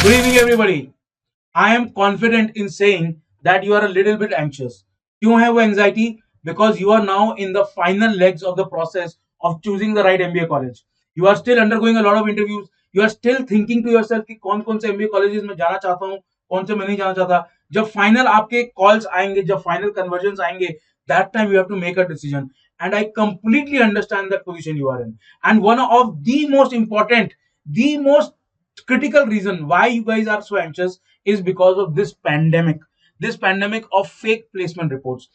Good evening, everybody. I am confident in saying that you are a little bit anxious. क्यों है वो anxiety? Because you are now in the final legs of the process of choosing the right MBA college. You are still undergoing a lot of interviews. You are still thinking to yourself कि कौन कौन से MBA colleges में जाना चाहता हूँ, कौन से मैं नहीं जाना चाहता. जब final आपके calls आएंगे, जब final conversions आएंगे, that time you have to make a decision. And I completely understand that position you are in. And one of the most important, the most critical reason why you guys are so anxious is because of this pandemic of fake placement reports.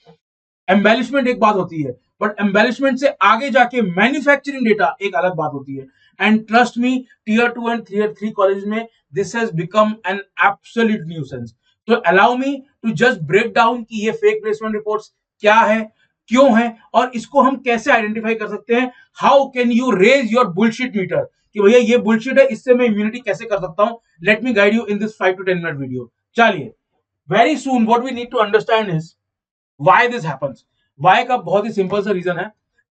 Embellishment एक बात होती है, but embellishment से आगे जाके manufacturing data एक अलग बात होती है. And trust me, tier 2 and tier 3 college में this has become an absolute nuisance. तो allow me to just break down कि ये फेक प्लेसमेंट रिपोर्ट्स क्या है, क्यों है, और इसको हम कैसे आइडेंटिफाई कर सकते हैं. How can you raise your bullshit meter कि भैया ये बुलशिट है, इससे मैं इम्यूनिटी कैसे कर सकता हूं. Let me guide you in this 5 to 10 minute video. चलिए, very soon what we need to understand is why this happens. Why का बहुत ही सिंपल सा रीजन है.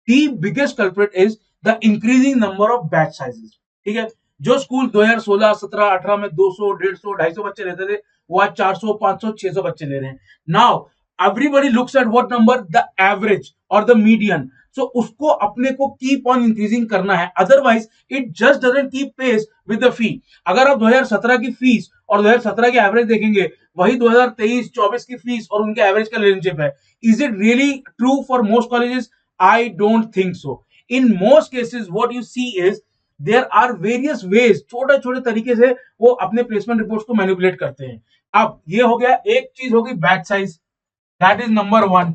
The biggest culprit is the increasing number of batch sizes. ठीक है, जो school 2016, 17, 18 में 200, 150, 250 बच्चे लेते थे, वो आज 400, 500, 600 बच्चे ले रहे हैं. Now everybody looks at what number, the average or the median. So उसको अपने को keep on increasing करना है, otherwise it just doesn't keep pace with the fee. अगर आप 2017 की फीस और 2017 की एवरेज देखेंगे, वही 2023-24 की फीस और उनके एवरेज का रिलेशनशिप है. Is it really true for most colleges? I don't think so. In most cases what you see is there are various ways, छोटे छोटे तरीके से वो अपने प्लेसमेंट रिपोर्ट्स को मैनिपुलेट करते हैं. अब ये हो गया, एक चीज हो गई batch size, that is number 1.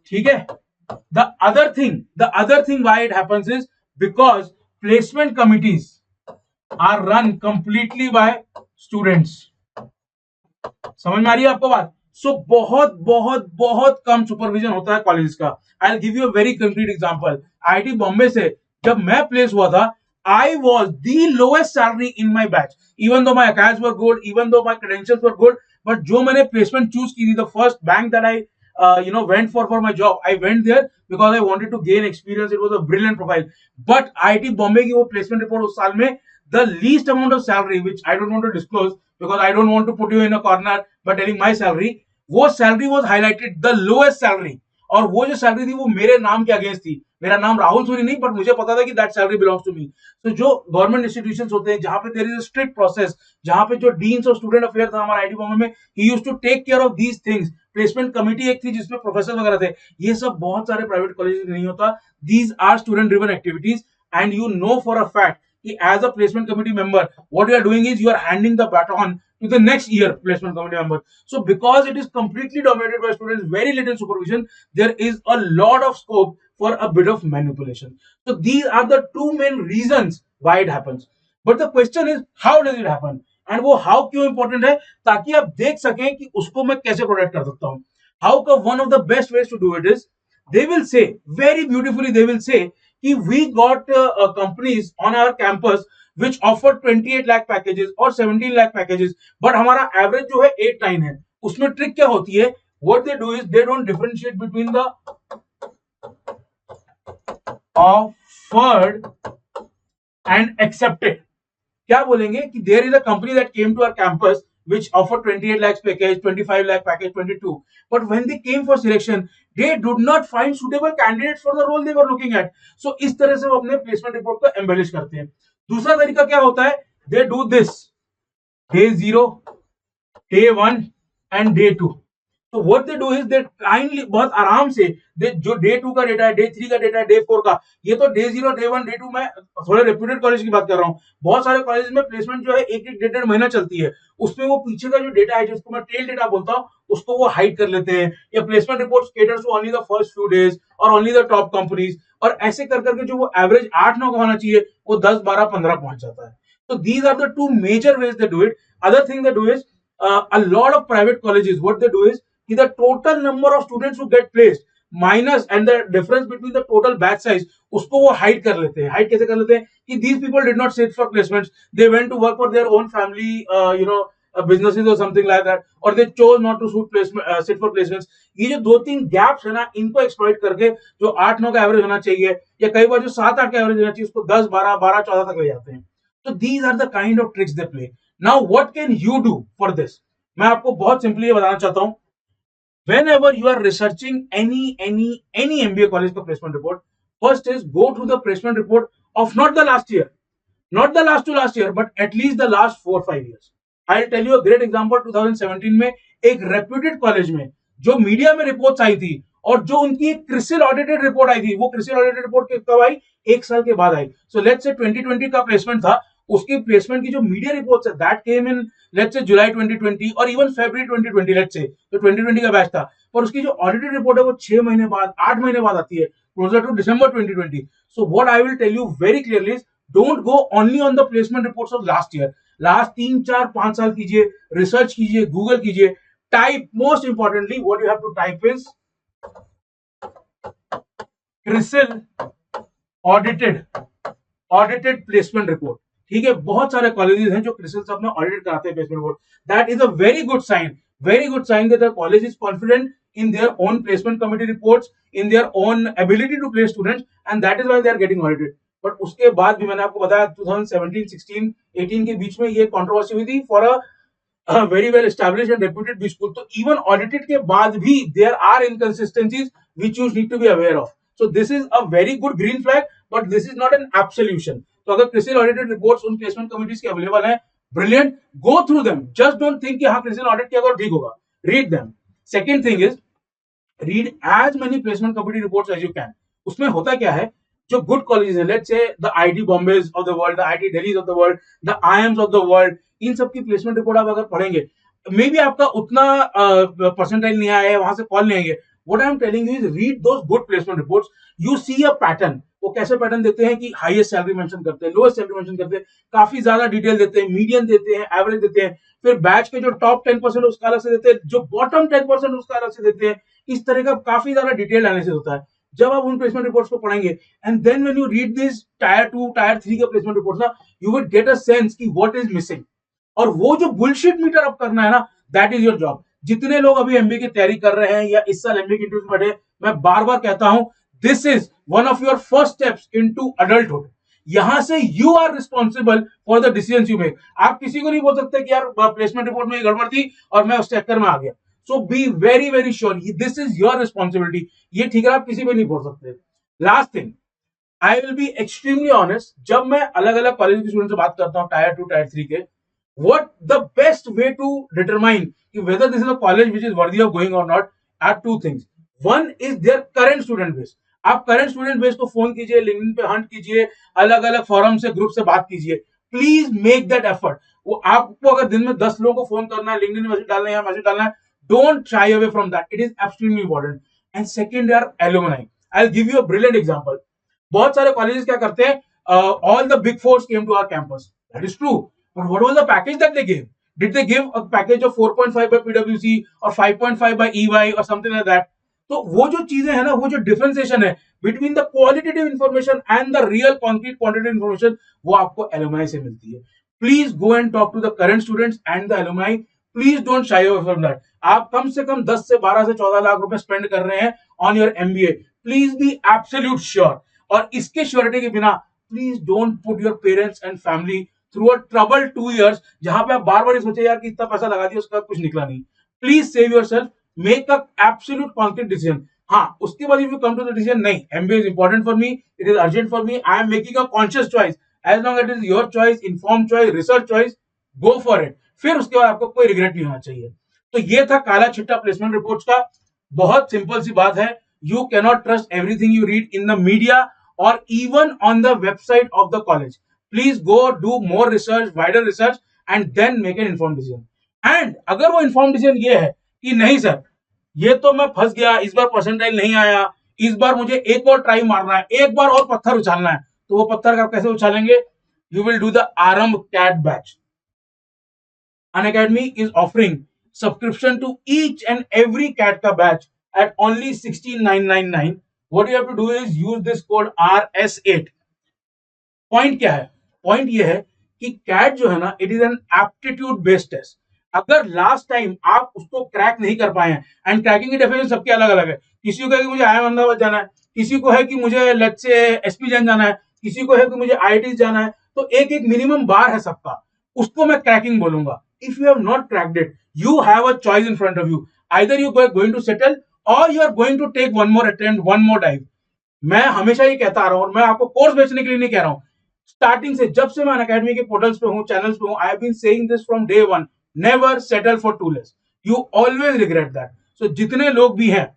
ठीक है. The other thing why it happens is because placement committees are run completely by students. समझ में आ रही है आपको बात? सो बहुत बहुत बहुत कम सुपरविजन होता है कॉलेज का. I give you a very concrete example. IIT Bombay से जब मैं प्लेस हुआ था, I was the lowest salary in my batch, even though my accounts were good, even though my credentials were good. But जो मैंने placement choose की थी, the first bank that I went for my job, I went there because I wanted to gain experience. It was a brilliant profile. But IIT Bombay की वो placement report उस साल में, the least amount of salary, which I don't want to disclose because I don't want to put you in a corner by telling my salary, वो salary was highlighted the lowest salary. और वो जो salary थी वो मेरे नाम के against थी. मेरा नाम राहुल सूरी नहीं, बट मुझे पता था कि that salary belongs to me. तो जो गवर्नमेंट इंस्टीट्यूशंस होते हैं जहां पे there is a strict process, जहां पे जो डीन्स ऑफ स्टूडेंट अफेयर था हमारा आईआईटी बॉम्बे में, he used to take care of these things. Placement committee एक थी जिसमें प्रोफेसर वगैरह थे. ये सब बहुत सारे प्राइवेट कॉलेज में नहीं होता. These are student driven activities, and you know for a fact कि as a placement committee member, what you are doing is you are handing the baton to the next year placement committee member. So because it is completely dominated by students, very little supervision, there is a lot of scope for a bit of manipulation. So these are the two main reasons why it happens. But the question is, how does it happen? And वो how क्यों important है, ताकि आप देख सकें कि उसको मैं कैसे प्रोटेक्ट कर सकता हूँ. How come one of the best ways to do it is, they will say very beautifully, they will say कि we got companies on our campus which offer 28 lakh packages or 17 lakh packages, but हमारा average जो है 8-9 है. उसमें trick क्या होती है? What they do is they don't differentiate between the offered and accepted. क्या बोलेंगे कि there is a company that came to our campus which offered 28 lakhs package, 25 lakh package, 22. But when they came for selection, they did not find suitable candidates for the role they were looking at. So इस तरह से वो अपने placement report को embellish करते हैं. दूसरा तरीका क्या होता है? They do this day 0, day 1 and day 2. तो what they do is they kindly, बहुत आराम से, जो डे 2 का डेटा है, डे 3 का डेटा है, डे 4 का, ये तो डे 0, डे 1, डे 2 में थोड़े रेप्यूटेड कॉलेज की बात कर रहा हूँ. बहुत सारे कॉलेज में प्लेसमेंट जो है एक डेढ़ महीना चलती है. उसमें वो पीछे का जो डेटा है, जिसको मैं टेल डेटा बोलता हूँ, उसको वो हाइड कर लेते हैं. या placement report caters to only the first few days और ओनली द टॉप कंपनीज. और ऐसे कर करके जो वो एवरेज 8-9 का होना चाहिए, वो 10, 12, 15 पहुंच जाता है. So these are the two major ways they do it. Other thing they do is, a lot of private colleges, what they do is, the total number of students who get placed minus and the difference between the total batch size, उसको वो hide कर लेते हैं. Hide कैसे कर लेते हैं कि these people did not sit for placements, they went to work for their own family businesses or something like that, or they chose not to sit for placements. ये जो 2-3 गैप्स है ना, इनको एक्सप्लॉइट करके जो 8-9 का एवरेज होना चाहिए, या कई बार जो 7-8 का एवरेज होना चाहिए, उसको 10, 12, 12, 14 तक ले जाते हैं. So these are the kind of tricks they play. Now what can you do for this? मैं आपको बहुत सिंपली ये बताना चाहता हूँ. Whenever you are researching any MBA college का placement report, first is go through the placement report of not the last year, not the last to last year, but at least the last 4-5 years. I'll tell you a great example. 2017 में एक reputed college में जो media में reports आई थी और जो उनकी एक क्रिसिल ऑडिटेड रिपोर्ट आई थी, वो क्रिसिल ऑडिटेड रिपोर्ट कब आई? 1 साल के बाद आई. सो लेट्स से 2020 का प्लेसमेंट था, उसकी प्लेसमेंट की जो मीडिया रिपोर्ट्स है that came in let's say जुलाई 2020 और इवन फरवरी 2020 लेट्स से, तो 2020 का बैच था, पर उसकी जो ऑडिटेड रिपोर्ट है वो 6 महीने बाद 8 महीने बाद आती है, closer to December 2020. So what I will tell you very clearly is don't go only on the placement reports of last year. Last 3-4-5 साल कीजिए, रिसर्च कीजिए, गूगल कीजिए, type, most importantly what you have to type is CRISIL audited placement report. ठीक है, बहुत सारे colleges हैं जो क्रिसिल सब में ऑडिट कराते हैं placement report. That is a very good sign, very good sign that the college is confident in their own placement committee reports, in their own ability to place students, and that is why they are getting audited. But उसके बाद भी मैंने आपको बताया 2017, 16, 18 के बीच में ये controversy हुई थी for a very well established and reputed B school. तो even audited के बाद भी there are inconsistencies which you need to be aware of. So this is a very good green flag, but this is not an absolution. तो अगर CRISIL audited reports उन placement committees के available हैं, brilliant, go through them. Just don't think कि हाँ CRISIL audit किया और ठीक होगा. Read them. Second thing is read as many placement committee reports as you can. उसमें होता क्या है, जो good colleges हैं, let's say the IIT Bombays of the world, the IIT Delhis of the world, the IIMs of the world, इन सब की placement report आप अगर पढ़ेंगे, मे बी आपका उतना परसेंटाइल नहीं आया है, वहां से कॉल नहीं आएंगे. What I am telling you is read those good placement reports. You see a pattern. वो कैसे पैटर्न देते हैं कि हाईएस्ट सैलरी मेंशन करते हैं, लोएस्ट सैलरी मेंशन करते हैं, काफी ज्यादा डिटेल देते हैं, मीडियन देते हैं, एवरेज देते हैं, फिर बैच के जो टॉप 10% उसका अलग से देते हैं, जो बॉटम 10% उसका अलग से देते हैं. इस तरह का काफी ज्यादा डिटेल एनालिसिस होता है जब आप उन प्लेसमेंट रिपोर्ट्स को पढ़ेंगे. And then when you read this tier 2 tier 3 के प्लेसमेंट रिपोर्ट्स ना, you will get a sense कि व्हाट इज मिसिंग. और वो जो बुलशिट मीटर अप करना है ना, दैट इज योर जॉब. जितने लोग अभी एमबीए की तैयारी कर रहे हैं या इस साल एमबीए की इंटरव्यू में बैठे, मैं बार बार कहता हूं, this is one of your first steps into adulthood. यहां से you are responsible for the decisions you make. आप किसी को नहीं बोल सकते कि यार प्लेसमेंट रिपोर्ट में गड़बड़ थी और मैं उस चक्कर में आ गया. So be very very sure, this is your responsibility. ये ठीक है, आप किसी पे नहीं बोल सकते. Last thing, I will be extremely honest, जब मैं अलग अलग कॉलेज के स्टूडेंट से बात करता हूँ टायर 2 टायर 3 के, what the best way to determine whether this is a college which is worthy of going or not are two things. One is their current student base. आप current student base को phone कीजिए, LinkedIn पे Hunt कीजिए, अलग अलग forum से group से बात कीजिए. Please make that effort. वो आपको अगर दिन में 10 लोगों को फोन करना है, लिंक्डइन में मैसेज डालना है या मैसेज डालना है, don't shy away from that. It is extremely important. And second are alumni. I will give you a brilliant example. बहुत सारे कॉलेजेस क्या करते हैं, all the big fours came to our campus. That is true. But what was the package that they gave? Did they give a package of 4.5 by PwC or 5.5 by EY or something like that? तो वो जो चीजें हैं ना, वो जो differentiation है between the qualitative information and the real concrete quantitative information, वो आपको एलुमनाई से मिलती है. Please go and talk to the current students and the alumni. Please don't shy away from that. आप कम से कम 10 से 12 से 14 लाख रुपए स्पेंड कर रहे हैं on your MBA. Please be absolute sure. और इसके श्योरिटी के बिना please don't put your parents and family through a trouble 2 years, जहां पे आप बार बार सोचे यार कि इतना पैसा लगा दिया, उसका कुछ निकला नहीं. Please save yourself, make a absolute concrete decision. हाँ, उसके बाद if you come to the decision, नहीं MBA is important for me, it is urgent for me, I am making a conscious choice, as long it is your choice, inform choice, research choice, go for it. फिर उसके बाद आपको कोई regret नहीं होना चाहिए. तो ये था काला चिट्टा प्लेसमेंट रिपोर्ट्स का. बहुत सिंपल सी बात है, you cannot trust everything you read in the media और even on the website of the college. Please go do more research, wider research, and then make an informed decision. And अगर वो informed decision ये है कि नहीं sir, ये तो मैं फंस गया, इस बार परसेंटाइल नहीं आया, इस बार मुझे एक और ट्राई मारना है, एक बार और पत्थर उछालना है, तो वो पत्थर आप कैसे उछालेंगे? You will do the आरंभ CAT batch. Unacademy is offering subscription to each and every CAT का batch at only 16,999. What you have to do is use this code RS8. Point क्या है? पॉइंट ये है कि कैट जो है ना, it is an aptitude based test. अगर लास्ट टाइम आप उसको क्रैक नहीं कर पाए हैं, एंड क्रैकिंग की डेफिनेशन सबके अलग अलग है. किसी को है कि मुझे आईआईएम अहमदाबाद जाना है, किसी को है कि मुझे लेट्स से एसपी जैन जाना है, किसी को है कि मुझे आईआईटी जाना है. तो एक एक मिनिमम बार है सबका, उसको मैं क्रैकिंग बोलूंगा. If you have not cracked it, you have a choice in front of you. Either you are going to settle or you are going to take one more attempt, one more dive. मैं हमेशा ये कहता आ रहा हूं, और मैं आपको course बेचने के लिए नहीं कह रहा हूं. स्टार्टिंग से, जब से मैं अनअकैडमी के पोर्टल्स पे हूं, चैनल्स पे हूं, I have been saying this from day one, never settle for too less. You always regret that. So जितने लोग भी हैं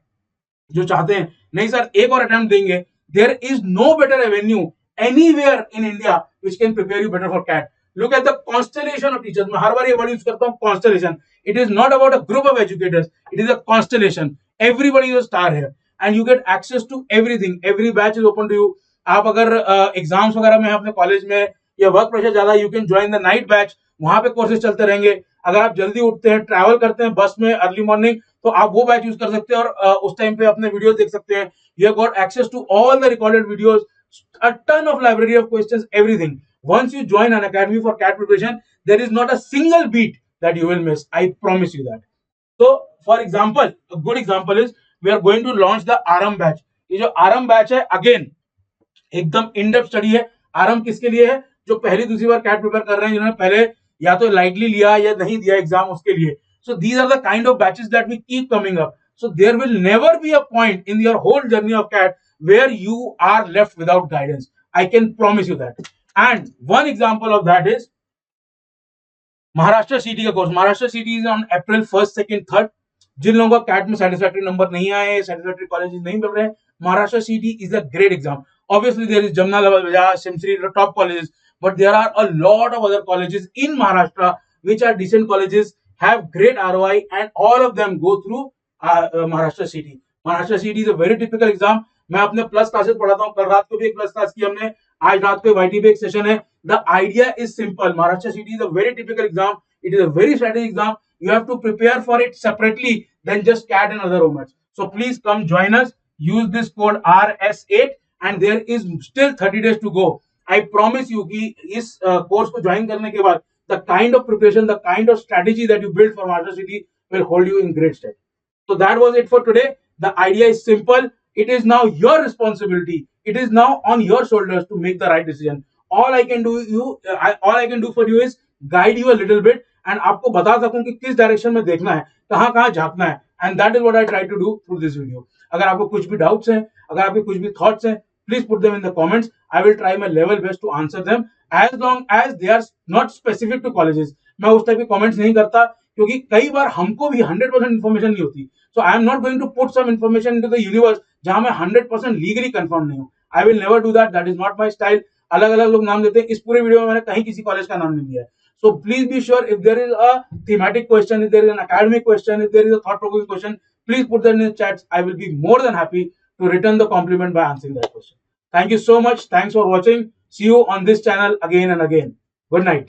जो चाहते हैं नहीं सर एक और अटेम्प्ट देंगे, there is no better avenue anywhere in India which can prepare you better for CAT. Look at the constellation of teachers. मैं हर बार ये वर्ड यूज करता हूं, constellation. It is not about a group of educators, it is a constellation. Everybody is a star here and you get access to everything. Every batch is open to you. आप अगर exams वगैरह में अपने college में या work pressure ज्यादा, you can join the night batch. वहां पे कोर्सेज चलते रहेंगे. अगर आप जल्दी उठते हैं, ट्रैवल करते हैं बस में अर्ली मॉर्निंग, तो आप वो बैच यूज कर सकते हैं और उस टाइम पे अपने वीडियोस देख सकते हैं. You have got access to all the recorded videos, a ton of library of questions, everything. Once you join an academy for CAT preparation, there is not a single beat that you will miss. I promise you that. So, for example, a good example is we are going to launch the Aaram batch. ये जो आरम batch है, again एकदम in depth study है. आरम किसके लिए है? जो पहली दूसरी बार कैट प्रिपेयर कर रहे हैं, जिन्होंने पहले या तो लाइटली लिया या नहीं दिया एग्जाम, उसके लिए. So these are the kind of batches that we keep coming up. So there will never be a point in your whole journey of CAT where you are left without guidance. I can promise you that. And one example of that is Maharashtra सीटी का course. Maharashtra सीटी is on April 1st, 2nd, 3rd. जिन लोगों का cat में satisfactory number नहीं आए, satisfactory colleges नहीं मिल रहे, महाराष्ट्र सीटी is a great exam. Obviously, there is Jamna Lal, Simsri, the top colleges, but there are a lot of other colleges in Maharashtra which are decent colleges, have great ROI, and all of them go through Maharashtra CT. Maharashtra CT is a very typical exam. मैं अपने plus classes पढ़ाता हूँ. कल रात को भी एक plus class की हमने, आज रात को YT पे एक सेशन है. The idea is simple. Maharashtra CT is a very typical exam. It is a very strategic exam. You have to prepare for it separately than just CAT and other OMATs. So please come join us. Use this code RS8. And there is still 30 days to go. I promise you कि इस course को join करने के बाद the kind of preparation, the kind of strategy that you build for Maharashtra City will hold you in great stead. So that was it for today. The idea is simple. It is now your responsibility. It is now on your shoulders to make the right decision. All I can do for you is guide you a little bit and आपको बता सकूं कि किस direction में देखना है, कहां झांकना है. And that is what I try to do through this video. अगर आपको कुछ भी डाउट्स हैं, अगर आपके कुछ भी थॉट्स हैं, please put them in the comments. I will try my level best to answer them as long as they are not specific to colleges. मैं उस टाइप के कमेंट्स नहीं करता क्योंकि कई बार हमको भी 100% इन्फॉर्मेशन नहीं होती. So I am not going to put some information into the universe जहां मैं 100% लीगली कंफर्म नहीं हूं. I will never do that. That is not my style. अलग अलग लोग नाम देते हैं. इस पूरे वीडियो में मैंने कहीं किसी कॉलेज का नाम नहीं लिया है. So please be sure, if there is a thematic question, if there is an academic question, if there is a thought-provoking question, please put that in the chats. I will be more than happy to return the compliment by answering that question. Thank you so much. Thanks for watching. See you on this channel again and again. Good night.